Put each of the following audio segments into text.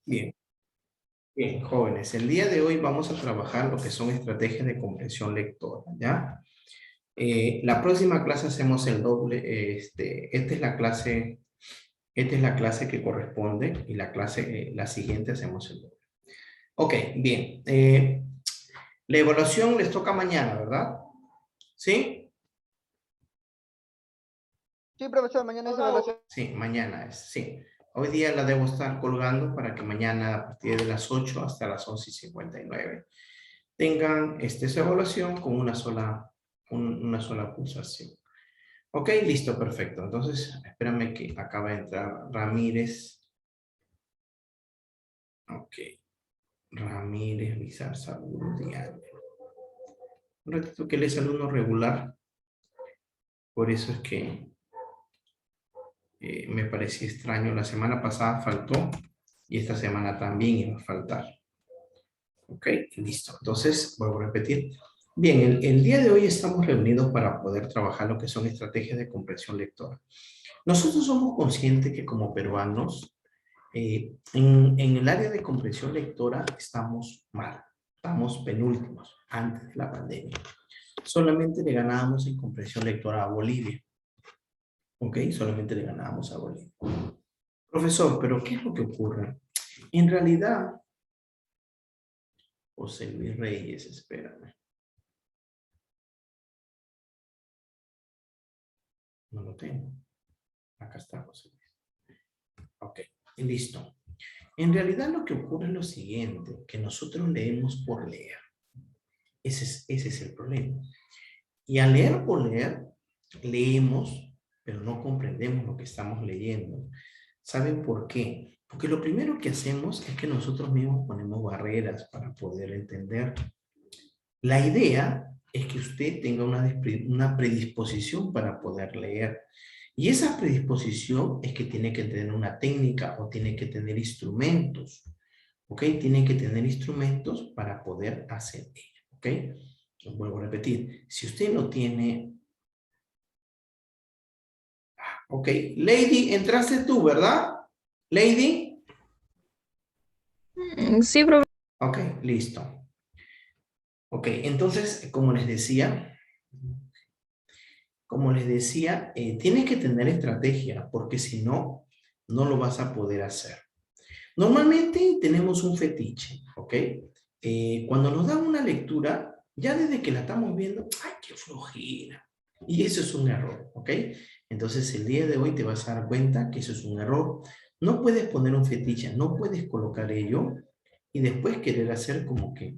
Bien, bien, jóvenes. El día de hoy vamos a trabajar lo que son estrategias de comprensión lectora, ¿ya? La próxima clase hacemos el doble, esta es la clase que corresponde y la siguiente hacemos el doble. Ok, bien. La evaluación les toca mañana, ¿verdad? ¿Sí? Sí, profesor, mañana es evaluación. Sí, mañana es, sí. Hoy día la debo estar colgando para que mañana a partir de las 8 hasta las 11:59 tengan su evaluación con una sola pulsación. Ok, listo, perfecto. Entonces, espérame que acaba de entrar Ramírez. Ok, Ramírez, Bizar, Saúl, Diana. Un ratito que él es alumno regular. Por eso es que me parecía extraño. La semana pasada faltó y esta semana también iba a faltar. Ok, listo. Entonces, vuelvo a repetir. Bien, el día de hoy estamos reunidos para poder trabajar lo que son estrategias de comprensión lectora. Nosotros somos conscientes que como peruanos, en el área de comprensión lectora estamos mal, estamos penúltimos antes de la pandemia. Solamente le ganábamos en comprensión lectora a Bolivia. ¿Ok? Solamente le ganábamos a Bolivia. Profesor, ¿pero qué es lo que ocurre? En realidad, José Luis Reyes, espérame. No lo tengo. Acá está José Luis. Ok, listo. En realidad lo que ocurre es lo siguiente, que nosotros leemos por leer. Ese es el problema. Y al leer por leer, leemos, pero no comprendemos lo que estamos leyendo. ¿Saben por qué? Porque lo primero que hacemos es que nosotros mismos ponemos barreras para poder entender. La idea es que usted tenga una predisposición para poder leer. Y esa predisposición es que tiene que tener una técnica o tiene que tener instrumentos. ¿Ok? Tiene que tener instrumentos para poder hacer ello. ¿Ok? Vuelvo a repetir. Si usted no tiene... Ok. Lady, entraste tú, ¿verdad? Lady. Sí, profe. Ok, listo. Ok, entonces, como les decía, tienes que tener estrategia, porque si no, no lo vas a poder hacer. Normalmente tenemos un fetiche, ¿ok? Cuando nos dan una lectura, ya desde que la estamos viendo, ¡ay, qué flojera! Y eso es un error, ¿ok? Entonces el día de hoy te vas a dar cuenta que eso es un error. No puedes poner un fetiche, no puedes colocar ello y después querer hacer como que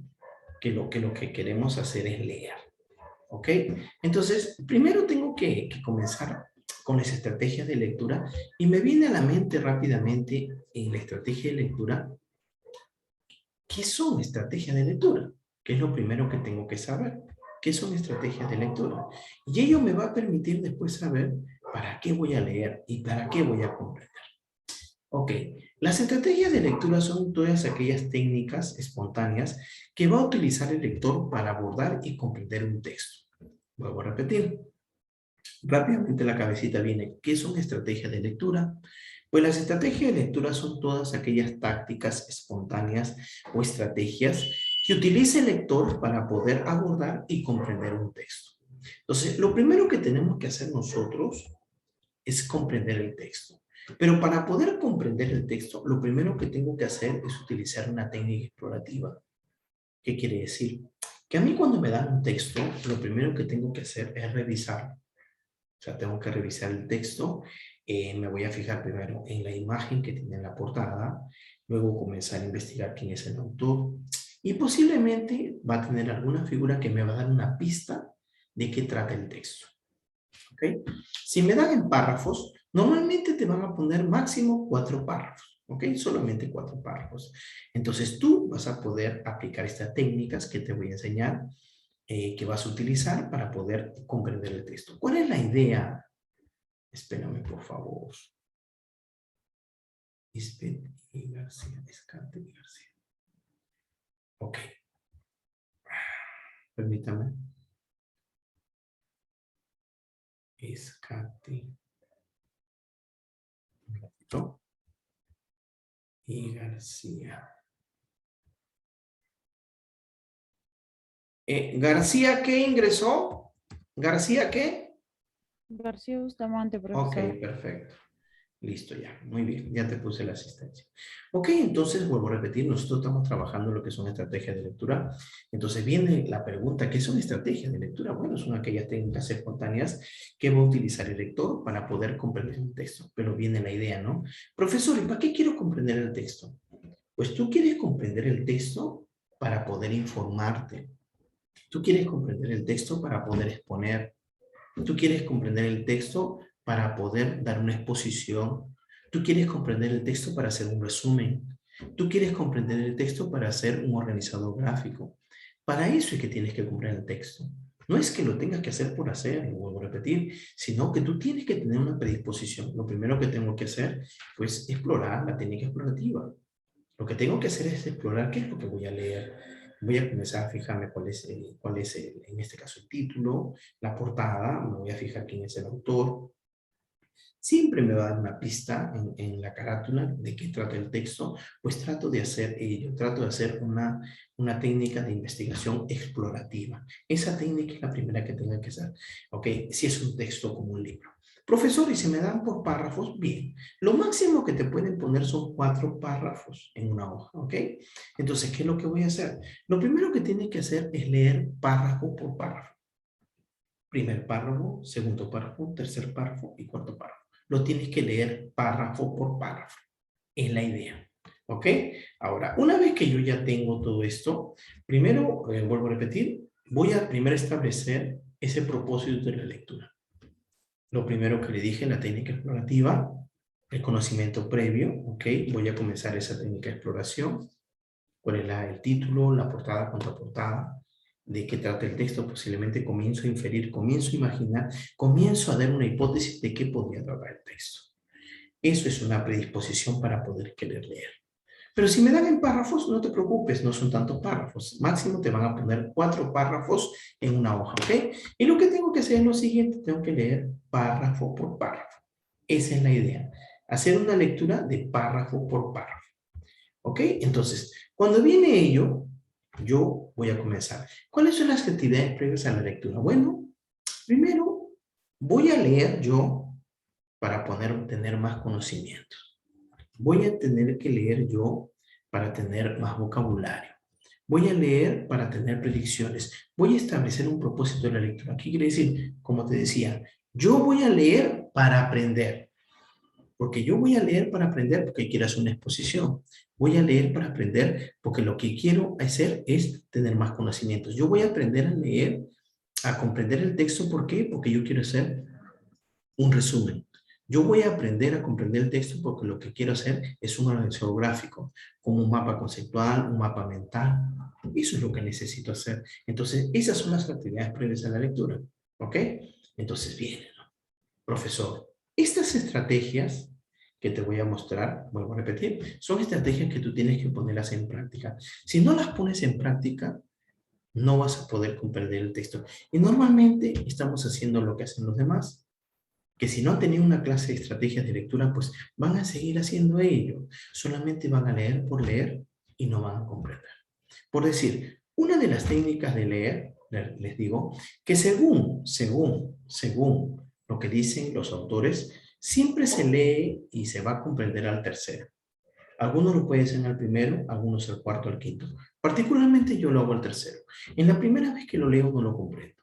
lo que queremos hacer es leer, ¿ok? Entonces, primero tengo que comenzar con las estrategias de lectura y me viene a la mente rápidamente en la estrategia de lectura, ¿qué son estrategias de lectura? ¿Qué es lo primero que tengo que saber? ¿Qué son estrategias de lectura? Y ello me va a permitir después saber para qué voy a leer y para qué voy a comprender. Ok, las estrategias de lectura son todas aquellas técnicas espontáneas que va a utilizar el lector para abordar y comprender un texto. Vuelvo a repetir. Rápidamente la cabecita viene, ¿qué son estrategias de lectura? Pues las estrategias de lectura son todas aquellas tácticas espontáneas o estrategias que utiliza el lector para poder abordar y comprender un texto. Entonces, lo primero que tenemos que hacer nosotros es comprender el texto. Pero para poder comprender el texto, lo primero que tengo que hacer es utilizar una técnica explorativa. ¿Qué quiere decir? Que a mí cuando me dan un texto, lo primero que tengo que hacer es revisar. O sea, tengo que revisar el texto, me voy a fijar primero en la imagen que tiene en la portada, luego comenzar a investigar quién es el autor y posiblemente va a tener alguna figura que me va a dar una pista de qué trata el texto. ¿Ok? Si me dan en párrafos, normalmente te van a poner máximo 4 párrafos. ¿Ok? Solamente 4 párrafos. Entonces tú vas a poder aplicar estas técnicas que te voy a enseñar que vas a utilizar para poder comprender el texto. ¿Cuál es la idea? Espérame, por favor. Lisbeth y García, Escante y García. Ok. Permítame. Escante. Y García. ¿García qué ingresó? ¿García qué? García Bustamante, Ok, profesor. perfecto. Listo ya, muy bien, ya te puse la asistencia. Ok, entonces vuelvo a repetir, nosotros estamos trabajando lo que son estrategias de lectura. Entonces viene la pregunta, ¿qué son estrategias de lectura? Bueno, son aquellas técnicas espontáneas que va a utilizar el lector para poder comprender un texto. Pero viene la idea, ¿no? Profesor, ¿y para qué quiero comprender el texto? Pues tú quieres comprender el texto para poder informarte. Tú quieres comprender el texto para poder exponer. Tú quieres comprender el texto para poder dar una exposición. Tú quieres comprender el texto para hacer un resumen. Tú quieres comprender el texto para hacer un organizador gráfico. Para eso es que tienes que comprender el texto. No es que lo tengas que hacer por hacer, lo vuelvo a repetir, sino que tú tienes que tener una predisposición. Lo primero que tengo que hacer, pues, explorar la técnica explorativa. Lo que tengo que hacer es explorar qué es lo que voy a leer. Voy a comenzar a fijarme cuál es en este caso el título, la portada, me voy a fijar quién es el autor. Siempre me va a dar una pista en la carátula de qué trata el texto, pues trato de hacer ello, trato de hacer una técnica de investigación explorativa. Esa técnica es la primera que tengo que hacer, ¿ok? Si es un texto como un libro. Profesor, y si me dan por párrafos, bien. Lo máximo que te pueden poner son 4 párrafos en una hoja, ¿ok? Entonces, ¿qué es lo que voy a hacer? Lo primero que tienes que hacer es leer párrafo por párrafo. Primer párrafo, segundo párrafo, tercer párrafo y cuarto párrafo. Lo tienes que leer párrafo por párrafo. Es la idea. ¿Ok? Ahora, una vez que yo ya tengo todo esto, primero, vuelvo a repetir, voy a primero establecer ese propósito de la lectura. Lo primero que le dije, la técnica explorativa, el conocimiento previo, ¿ok? Voy a comenzar esa técnica de exploración. ¿Cuál es el título, la portada, contraportada? ¿De qué trata el texto? Posiblemente comienzo a inferir, comienzo a imaginar, comienzo a dar una hipótesis de qué podría tratar el texto. Eso es una predisposición para poder querer leer. Pero si me dan en párrafos, no te preocupes, no son tantos párrafos. Máximo te van a poner 4 párrafos en una hoja, ¿ok? Y lo que tengo que hacer es lo siguiente, tengo que leer párrafo por párrafo. Esa es la idea, hacer una lectura de párrafo por párrafo. ¿Ok? Entonces, cuando viene ello, yo voy a comenzar. ¿Cuáles son las actividades previas a la lectura? Bueno, primero voy a leer yo para poder tener más conocimientos. Voy a tener que leer yo para tener más vocabulario. Voy a leer para tener predicciones. Voy a establecer un propósito de la lectura. ¿Qué quiere decir? Como te decía, yo voy a leer para aprender. Porque yo voy a leer para aprender porque quiero hacer una exposición. Voy a leer para aprender porque lo que quiero hacer es tener más conocimientos. Yo voy a aprender a leer, a comprender el texto. ¿Por qué? Porque yo quiero hacer un resumen. Yo voy a aprender a comprender el texto porque lo que quiero hacer es un organizador gráfico, como un mapa conceptual, un mapa mental. Eso es lo que necesito hacer. Entonces, esas son las actividades previas a la lectura. ¿Ok? Entonces, bien, profesor, estas estrategias que te voy a mostrar, vuelvo a repetir, son estrategias que tú tienes que ponerlas en práctica. Si no las pones en práctica, no vas a poder comprender el texto. Y normalmente estamos haciendo lo que hacen los demás, que si no han tenido una clase de estrategias de lectura, pues van a seguir haciendo ello. Solamente van a leer por leer y no van a comprender. Por decir, una de las técnicas de leer, les digo, que según lo que dicen los autores, siempre se lee y se va a comprender al tercero. Algunos lo pueden hacer al primero, algunos al cuarto, al quinto. Particularmente yo lo hago al tercero. En la primera vez que lo leo no lo comprendo.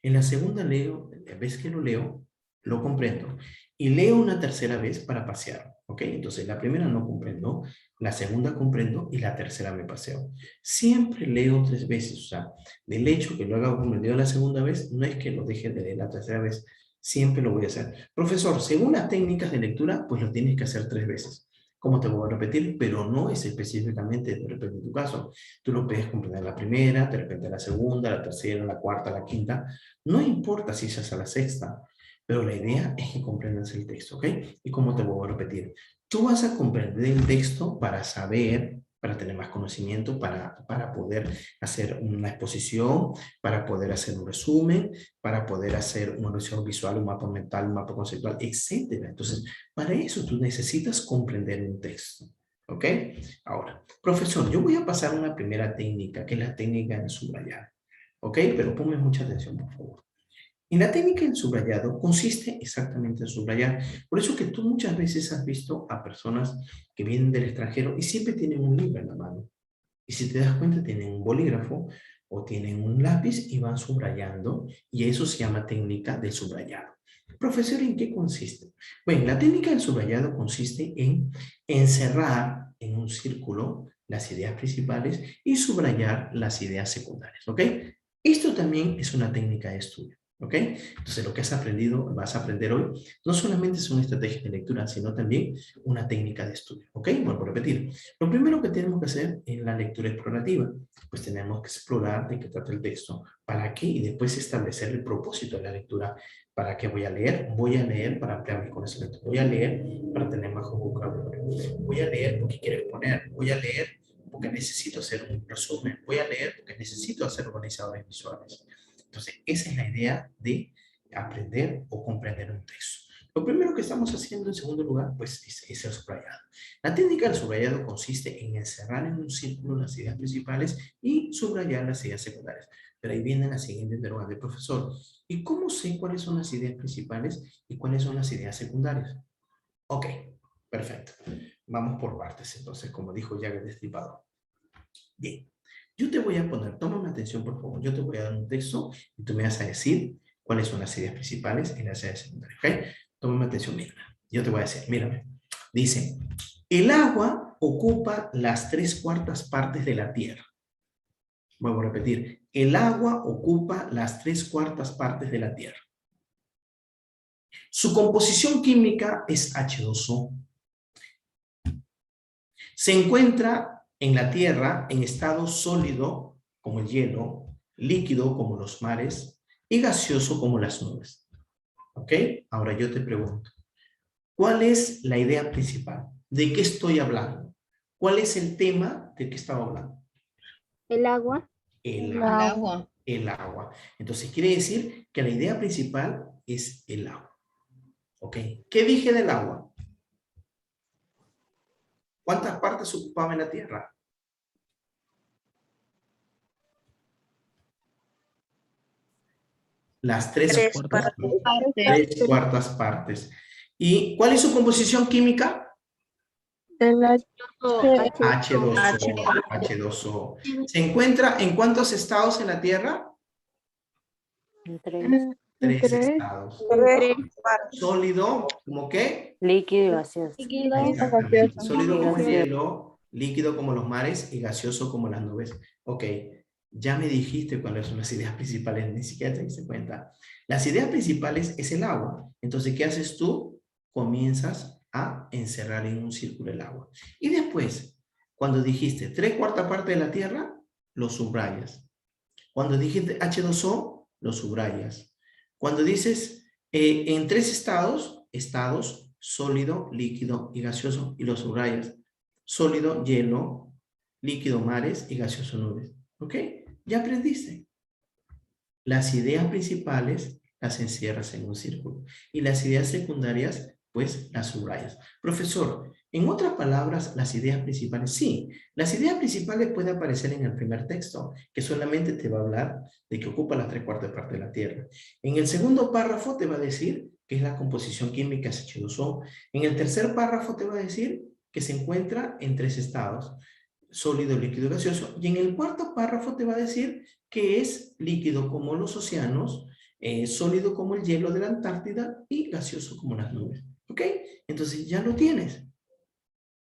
En la segunda vez que lo leo, lo comprendo. Y leo una tercera vez para pasear. ¿Ok? Entonces, la primera no comprendo, la segunda comprendo y la tercera me paseo. Siempre leo 3 veces. O sea, del hecho que lo haga comprendido la segunda vez, no es que lo deje de leer la tercera vez. Siempre lo voy a hacer. Profesor, según las técnicas de lectura, pues lo tienes que hacer 3 veces. ¿Cómo te voy a repetir? Pero no es específicamente de repente en tu caso. Tú lo puedes comprender la primera, de repente la segunda, la tercera, la cuarta, la quinta. No importa si es a la sexta, pero la idea es que comprendas el texto, ¿ok? Y como te voy a repetir, tú vas a comprender el texto para saber, para tener más conocimiento, para poder hacer una exposición, para poder hacer un resumen, para poder hacer una versión visual, un mapa mental, un mapa conceptual, etcétera. Entonces, para eso tú necesitas comprender un texto. ¿Ok? Ahora, profesor, yo voy a pasar una primera técnica, que es la técnica del subrayado. ¿Ok? Pero ponme mucha atención, por favor. En la técnica del subrayado consiste exactamente en subrayar. Por eso que tú muchas veces has visto a personas que vienen del extranjero y siempre tienen un libro en la mano. Y si te das cuenta, tienen un bolígrafo o tienen un lápiz y van subrayando, y eso se llama técnica del subrayado. Profesor, ¿en qué consiste? Bueno, la técnica del subrayado consiste en encerrar en un círculo las ideas principales y subrayar las ideas secundarias, ¿ok? Esto también es una técnica de estudio, ¿ok? Entonces, lo que has aprendido, vas a aprender hoy, no solamente es una estrategia de lectura, sino también una técnica de estudio, ¿ok? Vuelvo a repetir. Lo primero que tenemos que hacer es la lectura explorativa. Pues tenemos que explorar de qué trata el texto, para qué, y después establecer el propósito de la lectura. ¿Para qué voy a leer? Voy a leer para ampliar mi conocimiento. Voy a leer para tener mejor vocabulario. Voy a leer porque quiero exponer. Voy a leer porque necesito hacer un resumen. Voy a leer porque necesito hacer organizadores visuales. Entonces, esa es la idea de aprender o comprender un texto. Lo primero que estamos haciendo en segundo lugar, pues es el subrayado. La técnica del subrayado consiste en encerrar en un círculo las ideas principales y subrayar las ideas secundarias. Pero ahí viene la siguiente interrogante, profesor. ¿Y cómo sé cuáles son las ideas principales y cuáles son las ideas secundarias? Ok, perfecto. Vamos por partes, entonces, como dijo Jack el Destripador. Bien, yo te voy a poner, tómame atención, por favor. Yo te voy a dar un texto y tú me vas a decir cuáles son las ideas principales y las ideas secundarias. ¿Ok? Tómame atención, mírame. Yo te voy a decir, mírame. Dice, el agua ocupa las 3/4 partes de la tierra. Vuelvo a repetir, el agua ocupa las 3/4 partes de la tierra. Su composición química es H2O. Se encuentra en la tierra en estado sólido, como el hielo, líquido, como los mares, y gaseoso, como las nubes. ¿Ok? Ahora yo te pregunto, ¿cuál es la idea principal? ¿De qué estoy hablando? ¿Cuál es el tema del que estaba hablando? El agua. El El agua. agua. El agua. Entonces quiere decir que la idea principal es el agua. ¿Ok? ¿Qué dije del agua? ¿Cuántas partes ocupaba en la Tierra? Las 3/4 partes. 3/4 partes. ¿Y cuál es su composición química? El H2O. H2O. ¿Se encuentra en cuántos estados en la Tierra? Tres estados. Sólido, ¿como qué? Líquido y gaseoso. Exactamente. Sólido como el hielo, líquido como los mares y gaseoso como las nubes. Ok, ya me dijiste cuáles son las ideas principales, ni siquiera te diste cuenta. Las ideas principales es el agua. Entonces, ¿qué haces tú? Comienzas a encerrar en un círculo el agua. Y después, cuando dijiste 3/4 parte de la Tierra, lo subrayas. Cuando dijiste H2O, lo subrayas. Cuando dices en 3 estados, estados sólido, líquido y gaseoso, y lo subrayas. Sólido, hielo, líquido, mares y gaseoso, nubes. ¿Ok? Ya aprendiste. Las ideas principales las encierras en un círculo y las ideas secundarias, pues las subrayas. Profesor, en otras palabras, las ideas principales, sí, las ideas principales pueden aparecer en el primer texto, que solamente te va a hablar de que ocupa las 3/4 parte de la Tierra. En el segundo párrafo te va a decir que es la composición química H2O. En el tercer párrafo te va a decir que se encuentra en 3 estados, sólido, líquido y gaseoso. Y en el cuarto párrafo te va a decir que es líquido como los océanos, sólido como el hielo de la Antártida y gaseoso como las nubes. ¿Ok? Entonces ya lo tienes.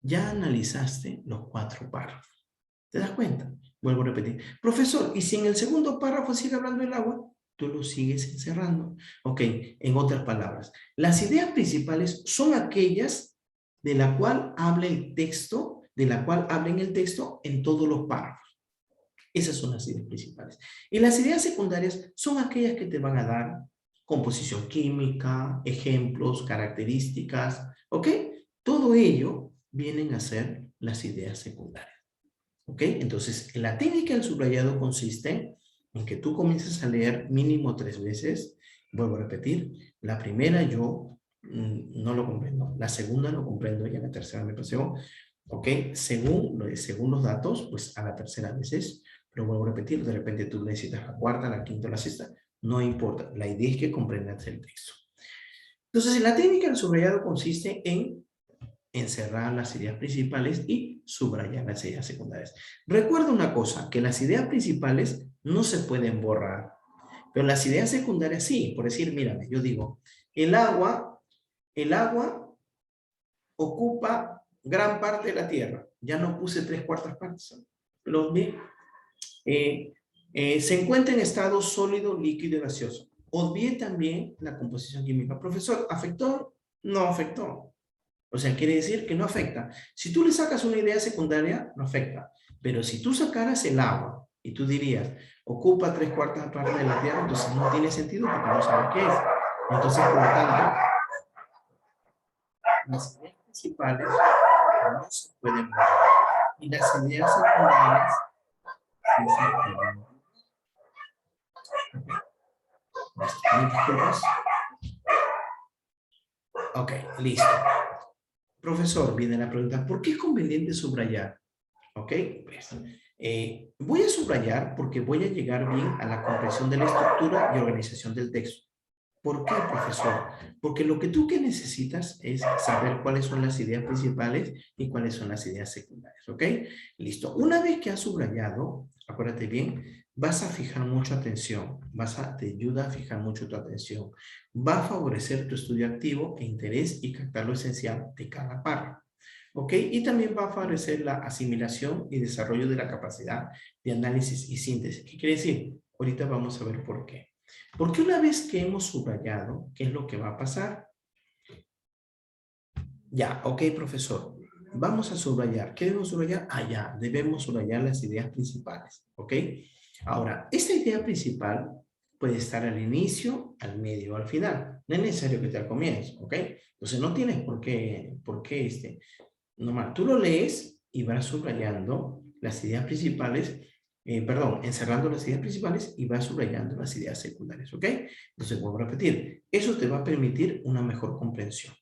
Ya analizaste los 4 párrafos. ¿Te das cuenta? Vuelvo a repetir. Profesor, ¿y si en el segundo párrafo sigue hablando del agua? Tú lo sigues encerrando. Ok, en otras palabras, las ideas principales son aquellas de la cual habla el texto, de la cual habla en el texto en todos los párrafos. Esas son las ideas principales. Y las ideas secundarias son aquellas que te van a dar composición química, ejemplos, características, ¿ok? Todo ello vienen a ser las ideas secundarias, ¿ok? Entonces, la técnica del subrayado consiste en que tú comiences a leer mínimo 3 veces. Vuelvo a repetir, la primera yo no lo comprendo, la segunda lo comprendo y a la tercera me paseo. ¿ok? Según los datos, pues a la tercera vez, pero vuelvo a repetir, de repente tú necesitas la cuarta, la quinta o la sexta, no importa, la idea es que comprendas el texto. Entonces, la técnica del subrayado consiste en encerrar las ideas principales y subrayar las ideas secundarias. Recuerda una cosa, que las ideas principales no se pueden borrar, pero las ideas secundarias sí. Por decir, mírame, yo digo, el agua ocupa gran parte de la tierra. Ya no puse 3/4 partes. Pero bien, se encuentra en estado sólido, líquido y gaseoso. Obvié también la composición química. Profesor, ¿afectó? No afectó. O sea, quiere decir que no afecta. Si tú le sacas una idea secundaria, no afecta. Pero si tú sacaras el agua y tú dirías, ocupa 3/4 partes de la tierra, entonces no tiene sentido porque no sabes qué es. Entonces, por lo tanto, las ideas principales no se pueden borrar. Y las ideas secundarias sí se pueden borrar. ¿Me disculpas? Ok, listo. Profesor, viene la pregunta, ¿por qué es conveniente subrayar? Ok, pues, voy a subrayar porque voy a llegar bien a la comprensión de la estructura y organización del texto. ¿Por qué, profesor? Porque lo que tú que necesitas es saber cuáles son las ideas principales y cuáles son las ideas secundarias, ¿ok? Listo. Una vez que has subrayado, acuérdate bien, vas a fijar mucha atención, te ayuda a fijar mucho tu atención, va a favorecer tu estudio activo e interés y captar lo esencial de cada párrafo. ¿Ok? Y también va a favorecer la asimilación y desarrollo de la capacidad de análisis y síntesis. ¿Qué quiere decir? Ahorita vamos a ver por qué. Porque una vez que hemos subrayado, ¿qué es lo que va a pasar? Ya, ok, profesor. Vamos a subrayar. ¿Qué debemos subrayar? Ah, ya, debemos subrayar las ideas principales. ¿Ok? Ahora, esta idea principal puede estar al inicio, al medio o al final. No es necesario que esté al comienzo. ¿Ok? Entonces no tienes por qué nomás, tú lo lees y vas subrayando las ideas principales, encerrando las ideas principales y vas subrayando las ideas secundarias, ¿ok? Entonces, vuelvo a repetir, eso te va a permitir una mejor comprensión.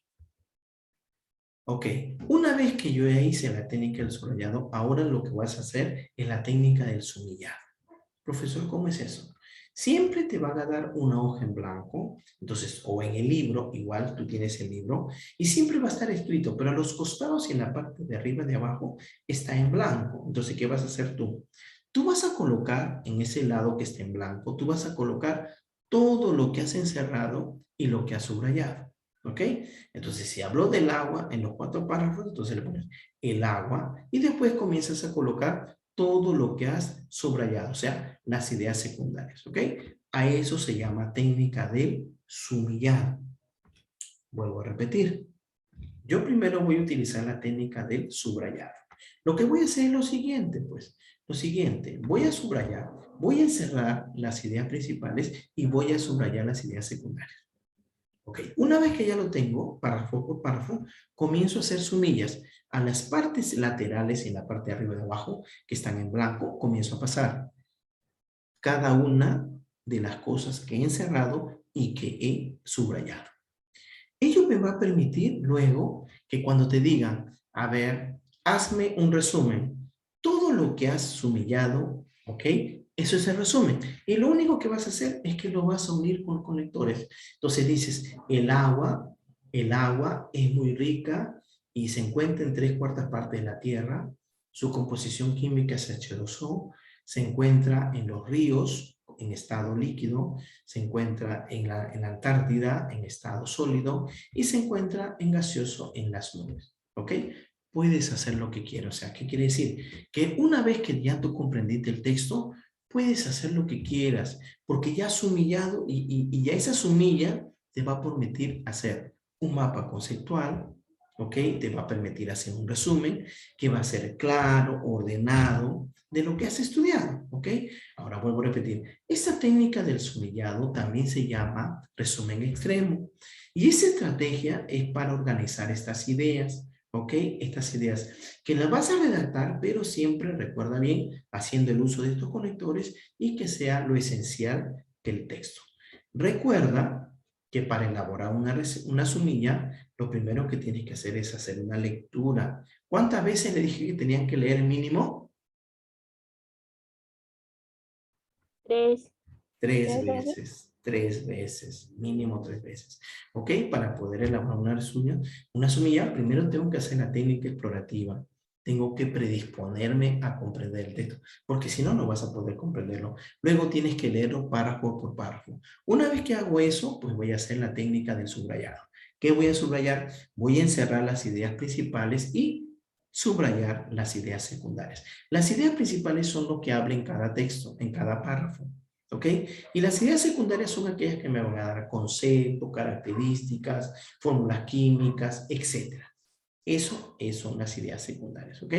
Ok, una vez que yo ya hice la técnica del subrayado, ahora lo que vas a hacer es la técnica del sumillado. Profesor, ¿cómo es eso? Siempre te van a dar una hoja en blanco, entonces, o en el libro, igual tú tienes el libro, y siempre va a estar escrito, pero a los costados y en la parte de arriba y de abajo está en blanco. Entonces, ¿qué vas a hacer tú? Tú vas a colocar en ese lado que está en blanco, tú vas a colocar todo lo que has encerrado y lo que has subrayado. ¿Ok? Entonces, si hablo del agua en los 4 párrafos, entonces le pones el agua y después comienzas a colocar todo lo que has subrayado, o sea, las ideas secundarias, ¿ok? A eso se llama técnica del sumillado. Vuelvo a repetir. Yo primero voy a utilizar la técnica del subrayado. Lo que voy a hacer es lo siguiente, pues. Lo siguiente, voy a subrayar, voy a encerrar las ideas principales y voy a subrayar las ideas secundarias. Ok, una vez que ya lo tengo, párrafo por párrafo, comienzo a hacer sumillas a las partes laterales y en la parte de arriba y de abajo, que están en blanco, comienzo a pasar cada una de las cosas que he encerrado y que he subrayado. Ello me va a permitir luego que cuando te digan, a ver, hazme un resumen, todo lo que has sumillado, ¿ok? Eso es el resumen. Y lo único que vas a hacer es que lo vas a unir con conectores. Entonces dices, el agua es muy rica y se encuentra en 3/4 partes de la Tierra. Su composición química es H2O. Se encuentra en los ríos en estado líquido. Se encuentra en la Antártida en estado sólido. Y se encuentra en gaseoso en las nubes. ¿Ok? Puedes hacer lo que quieras. O sea, ¿qué quiere decir? Que una vez que ya tú comprendiste el texto, puedes hacer lo que quieras, porque ya has humillado y ya esa sumilla te va a permitir hacer un mapa conceptual, ¿ok? Te va a permitir hacer un resumen que va a ser claro, ordenado, de lo que has estudiado, ¿ok? Ahora vuelvo a repetir, esta técnica del sumillado también se llama resumen extremo, y esa estrategia es para organizar estas ideas, ¿ok? Estas ideas que las vas a redactar, pero siempre recuerda bien, haciendo el uso de estos conectores y que sea lo esencial del texto. Recuerda que para elaborar una sumilla, lo primero que tienes que hacer es hacer una lectura. ¿Cuántas veces le dije que tenían que leer mínimo? 3. 3 veces, mínimo 3 veces. ¿Ok? Para poder elaborar una sumilla, primero tengo que hacer la técnica explorativa. Tengo que predisponerme a comprender el texto, porque si no, no vas a poder comprenderlo. Luego tienes que leerlo párrafo por párrafo. Una vez que hago eso, pues voy a hacer la técnica del subrayado. ¿Qué voy a subrayar? Voy a encerrar las ideas principales y subrayar las ideas secundarias. Las ideas principales son lo que habla en cada texto, en cada párrafo. ¿Ok? Y las ideas secundarias son aquellas que me van a dar conceptos, características, fórmulas químicas, etc. Eso son las ideas secundarias, ¿ok?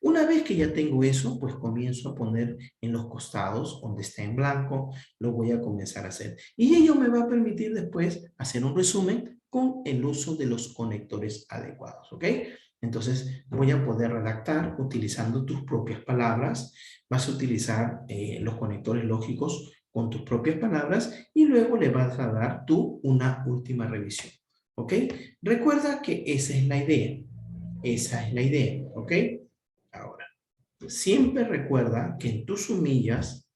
Una vez que ya tengo eso, pues comienzo a poner en los costados, donde está en blanco, lo voy a comenzar a hacer. Y ello me va a permitir después hacer un resumen con el uso de los conectores adecuados, ¿ok? Entonces voy a poder redactar utilizando tus propias palabras, vas a utilizar los conectores lógicos con tus propias palabras y luego le vas a dar tú una última revisión, ¿ok? Recuerda que esa es la idea. Esa es la idea, ¿ok? Ahora, siempre recuerda que en tus sumillas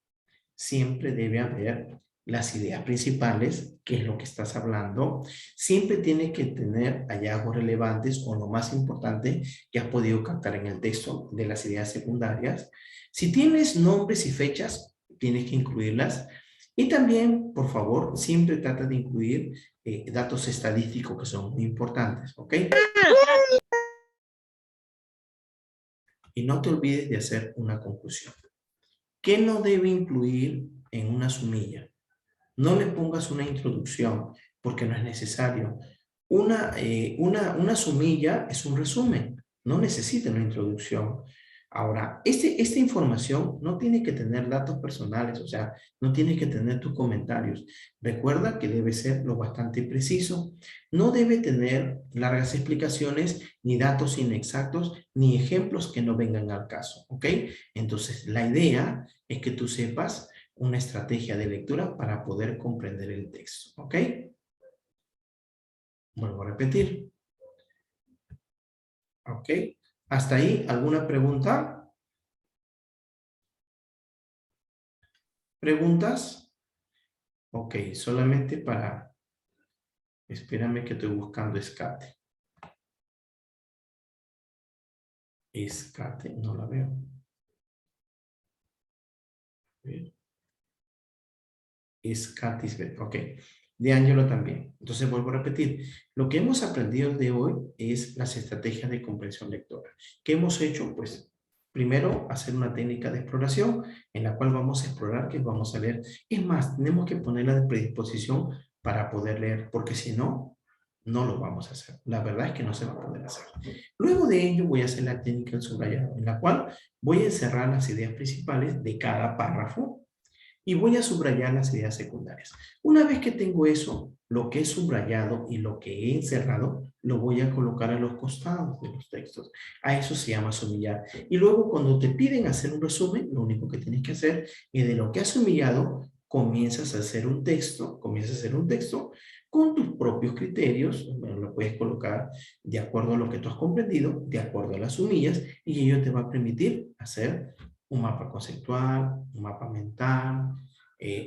siempre debe haber las ideas principales, que es lo que estás hablando. Siempre tienes que tener hallazgos relevantes o lo más importante que has podido captar en el texto de las ideas secundarias. Si tienes nombres y fechas, tienes que incluirlas. Y también, por favor, siempre trata de incluir datos estadísticos que son muy importantes, ¿ok? Y no te olvides de hacer una conclusión. ¿Qué no debe incluir en una sumilla? No le pongas una introducción porque no es necesario. Una sumilla es un resumen, no necesita una introducción. Ahora, esta información no tiene que tener datos personales, o sea, no tiene que tener tus comentarios. Recuerda que debe ser lo bastante preciso. No debe tener largas explicaciones, ni datos inexactos, ni ejemplos que no vengan al caso, ¿ok? Entonces, la idea es que tú sepas una estrategia de lectura para poder comprender el texto, ¿ok? Vuelvo a repetir. ¿Ok? ¿Hasta ahí alguna pregunta? ¿Preguntas? Ok, solamente para... Espérame que estoy buscando escate. Escate, no la veo. Escatisbet, ok. De Angelo también. Entonces vuelvo a repetir. Lo que hemos aprendido de hoy es las estrategias de comprensión lectora. ¿Qué hemos hecho? Pues primero hacer una técnica de exploración en la cual vamos a explorar qué vamos a leer. Es más, tenemos que ponerla de predisposición para poder leer, porque si no, no lo vamos a hacer. La verdad es que no se va a poder hacer. Luego de ello voy a hacer la técnica del subrayado, en la cual voy a encerrar las ideas principales de cada párrafo y voy a subrayar las ideas secundarias. Una vez que tengo eso, lo que he subrayado y lo que he encerrado, lo voy a colocar a los costados de los textos. A eso se llama sumillar. Y luego cuando te piden hacer un resumen, lo único que tienes que hacer es de lo que has sumillado, comienzas a hacer un texto, con tus propios criterios, bueno, lo puedes colocar de acuerdo a lo que tú has comprendido, de acuerdo a las sumillas, y ello te va a permitir hacer un mapa conceptual, un mapa mental,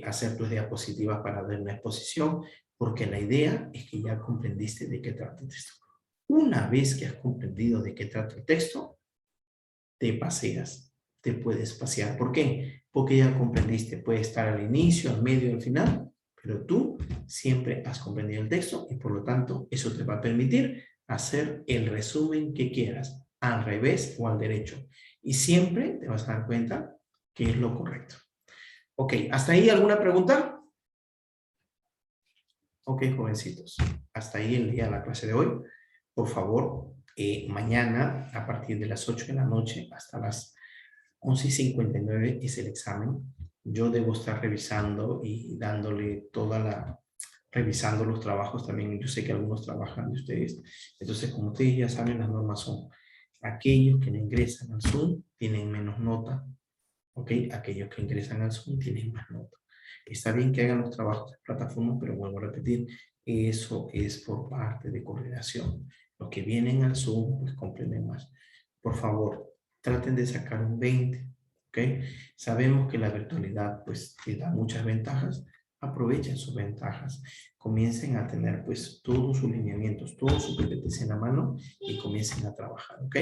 hacer tus diapositivas para ver una exposición, porque la idea es que ya comprendiste de qué trata el texto. Una vez que has comprendido de qué trata el texto, te paseas, te puedes pasear. ¿Por qué? Porque ya comprendiste, puede estar al inicio, al medio, al final, pero tú siempre has comprendido el texto y por lo tanto eso te va a permitir hacer el resumen que quieras, al revés o al derecho. Y siempre te vas a dar cuenta que es lo correcto. Ok, ¿hasta ahí alguna pregunta? Ok, jovencitos, hasta ahí el día de la clase de hoy. Por favor, mañana a partir de las 8 de la noche hasta las 11:59 es el examen. Yo debo estar revisando y dándole revisando los trabajos también. Yo sé que algunos trabajan de ustedes. Entonces, como ustedes ya saben, las normas son aquellos que no ingresan al Zoom tienen menos nota. ¿Ok? Aquellos que ingresan al Zoom tienen más nota. Está bien que hagan los trabajos de plataforma, pero vuelvo a repetir, eso es por parte de coordinación. Los que vienen al Zoom, pues comprenden más. por favor, traten de sacar un 20, ¿ok? Sabemos que la virtualidad, pues, te da muchas ventajas. Aprovechen sus ventajas. Comiencen a tener, pues, todos sus lineamientos, todos sus PPTs en la mano y comiencen a trabajar, ¿ok?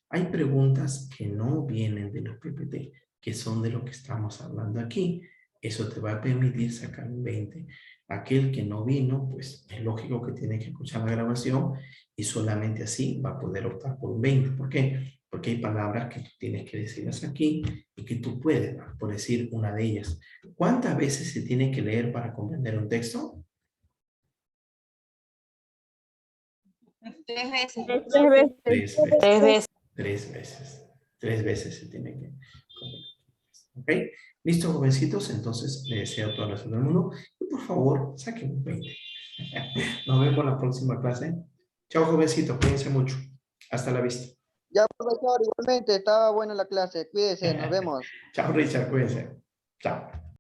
Hay preguntas que no vienen de los PPT, que son de lo que estamos hablando aquí. Eso te va a permitir sacar un 20. Aquel que no vino, pues es lógico que tiene que escuchar la grabación y solamente así va a poder optar por un 20. ¿Por qué? Porque hay palabras que tú tienes que decirlas aquí y que tú puedes, por decir una de ellas. ¿Cuántas veces se tiene que leer para comprender un texto? 3 veces. 3 veces. 3 veces. 3 veces. 3 veces. 3 veces se tiene que comprender. ¿Ok? ¿Listo, jovencitos? Entonces, les deseo toda la suerte del mundo. Y por favor, saquen un 20. Nos vemos en la próxima clase. Chao, jovencitos. Cuídense mucho. Hasta la vista. Ya, profesor, igualmente, estaba buena la clase. Cuídese, nos vemos. Chao, Richard. Cuídense. Chao.